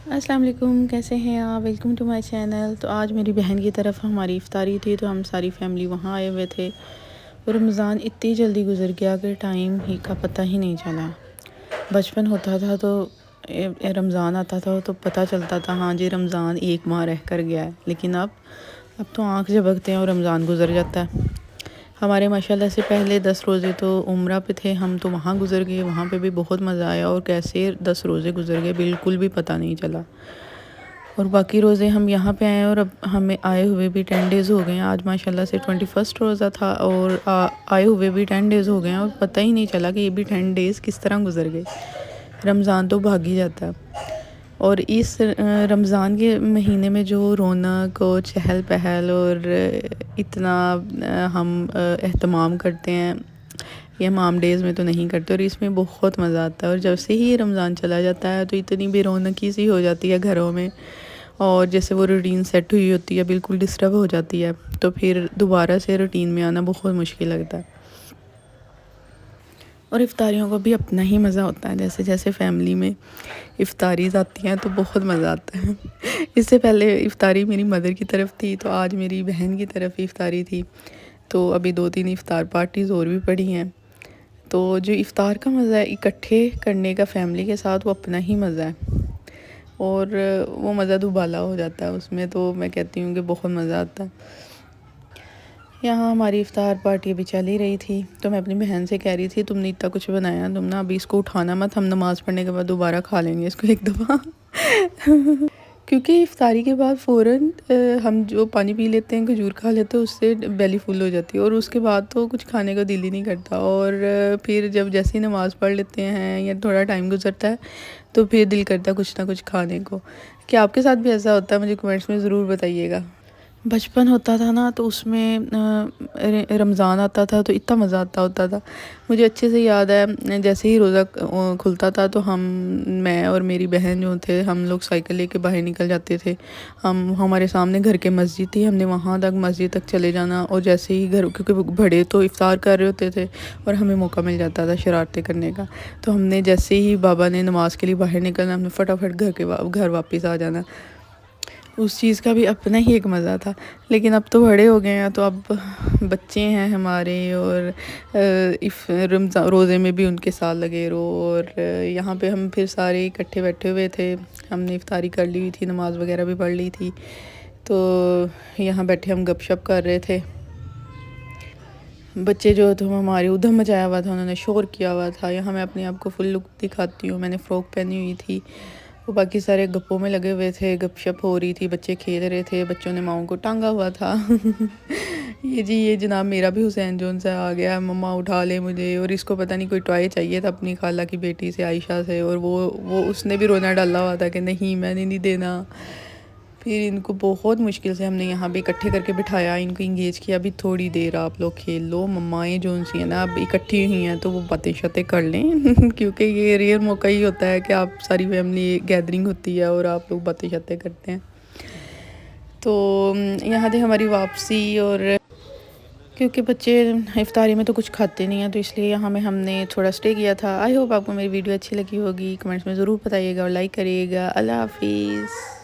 السلام علیکم، کیسے ہیں آپ؟ Welcome to my channel. تو آج میری بہن کی طرف ہماری افطاری تھی، تو ہم ساری فیملی وہاں آئے ہوئے تھے۔ رمضان اتنی جلدی گزر گیا کہ ٹائم ہی کا پتہ ہی نہیں چلا۔ بچپن ہوتا تھا تو رمضان آتا تھا تو پتہ چلتا تھا ہاں جی رمضان ایک ماہ رہ کر گیا ہے، لیکن اب تو آنکھ جھپکتے ہیں اور رمضان گزر جاتا ہے۔ ہمارے ماشاءاللہ سے پہلے 10 روزے تو عمرہ پہ تھے، ہم تو وہاں گزر گئے، وہاں پہ بھی بہت مزہ آیا، اور کیسے 10 روزے گزر گئے بالکل بھی پتہ نہیں چلا۔ اور باقی روزے ہم یہاں پہ آئے اور اب ہمیں آئے ہوئے بھی 10 ڈیز ہو گئے ہیں۔ آج ماشاءاللہ سے 21 روزہ تھا اور آئے ہوئے بھی 10 ڈیز ہو گئے ہیں، اور پتہ ہی نہیں چلا کہ یہ بھی 10 ڈیز کس طرح گزر گئے۔ رمضان تو بھاگ ہی جاتا ہے، اور اس رمضان کے مہینے میں جو رونق اور چہل پہل اور اتنا ہم اہتمام کرتے ہیں، یہ ہم عام ڈیز میں تو نہیں کرتے، اور اس میں بہت مزہ آتا ہے۔ اور جب سے ہی رمضان چلا جاتا ہے تو اتنی بے رونقی سی ہو جاتی ہے گھروں میں، اور جیسے وہ روٹین سیٹ ہوئی ہوتی ہے بالکل ڈسٹرب ہو جاتی ہے، تو پھر دوبارہ سے روٹین میں آنا بہت مشکل لگتا ہے۔ اور افطاریوں کا بھی اپنا ہی مزہ ہوتا ہے، جیسے جیسے فیملی میں افطاریز آتی ہیں تو بہت مزہ آتا ہے۔ اس سے پہلے افطاری میری مدر کی طرف تھی، تو آج میری بہن کی طرف افطاری تھی، تو ابھی 2-3 افطار پارٹیز اور بھی پڑی ہیں۔ تو جو افطار کا مزہ ہے اکٹھے کرنے کا فیملی کے ساتھ، وہ اپنا ہی مزہ ہے، اور وہ مزہ دوبالا ہو جاتا ہے اس میں، تو میں کہتی ہوں کہ بہت مزہ آتا ہے۔ یہاں ہماری افطار پارٹی ابھی چل ہی رہی تھی، تو میں اپنی بہن سے کہہ رہی تھی تم نے اتنا کچھ بنایا، تم نا ابھی اس کو اٹھانا مت، ہم نماز پڑھنے کے بعد دوبارہ کھا لیں گے اس کو ایک دفعہ۔ کیونکہ افطاری کے بعد فوراً ہم جو پانی پی لیتے ہیں، کھجور کھا لیتے ہیں، اس سے بیلی فل ہو جاتی ہے، اور اس کے بعد تو کچھ کھانے کا دل ہی نہیں کرتا، اور پھر جب جیسے ہی نماز پڑھ لیتے ہیں یا تھوڑا ٹائم گزرتا ہے تو پھر دل کرتا ہے کچھ نہ کچھ کھانے کو۔ کیا آپ کے ساتھ بھی ایسا ہوتا ہے؟ مجھے کمنٹس میں ضرور بتائیے گا۔ بچپن ہوتا تھا نا تو اس میں رمضان آتا تھا تو اتنا مزہ آتا ہوتا تھا۔ مجھے اچھے سے یاد ہے جیسے ہی روزہ کھلتا تھا تو میں اور میری بہن جو تھے، ہم لوگ سائیکل لے کے باہر نکل جاتے تھے۔ ہمارے سامنے گھر کے مسجد تھی، ہم نے وہاں تک مسجد تک چلے جانا، اور جیسے ہی کیونکہ بڑے تو افطار کر رہے ہوتے تھے اور ہمیں موقع مل جاتا تھا شرارتیں کرنے کا، تو ہم نے جیسے ہی بابا نے نماز کے لیے باہر نکلنا، ہم نے فٹافٹ گھر واپس آ جانا۔ اس چیز کا بھی اپنا ہی ایک مزہ تھا، لیکن اب تو بڑے ہو گئے ہیں، تو اب بچے ہیں ہمارے، اور رمضان روزے میں بھی ان کے ساتھ لگے رہو، اور یہاں پہ ہم پھر سارے اکٹھے بیٹھے ہوئے تھے، ہم نے افطاری کر لی ہوئی تھی، نماز وغیرہ بھی پڑھ لی تھی، تو یہاں بیٹھے ہم گپ شپ کر رہے تھے۔ بچے جو تھے ہمارے ادھم مچایا ہوا تھا، انہوں نے شور کیا ہوا تھا۔ یہاں میں اپنے آپ کو فل لک دکھاتی ہوں، میں نے فراک پہنی ہوئی تھی، وہ باقی سارے گپوں میں لگے ہوئے تھے، گپ شپ ہو رہی تھی، بچے کھیل رہے تھے، بچوں نے ماؤں کو ٹانگا ہوا تھا۔ یہ جناب میرا بھی حسین جون سے آ گیا، مما اٹھا لے مجھے، اور اس کو پتہ نہیں کوئی ٹوائے چاہیے تھا اپنی خالہ کی بیٹی سے، عائشہ سے، اور وہ اس نے بھی رونا ڈالا ہوا تھا کہ نہیں میں نے نہیں دینا۔ پھر ان کو بہت مشکل سے ہم نے یہاں پہ اکٹھے کر کے بٹھایا، ان کو انگیج کیا، ابھی تھوڑی دیر آپ لوگ کھیل لو، ممائیں جو سی ہیں نا اب اکٹھی ہوئی ہیں تو وہ باتیں شاتیں کر لیں۔ کیونکہ یہ ریئر موقع ہی ہوتا ہے کہ آپ ساری فیملی گیدرنگ ہوتی ہے اور آپ لوگ باتیں شاتیں کرتے ہیں۔ تو یہاں تھے ہماری واپسی، اور کیونکہ بچے افطاری میں تو کچھ کھاتے نہیں ہیں، تو اس لیے یہاں میں ہم نے تھوڑا سٹے کیا تھا۔ آئی ہوپ آپ کو میری ویڈیو اچھی لگی ہوگی، کمنٹس میں ضرور بتائیے گا اور لائک کریے گا۔ اللہ حافظ۔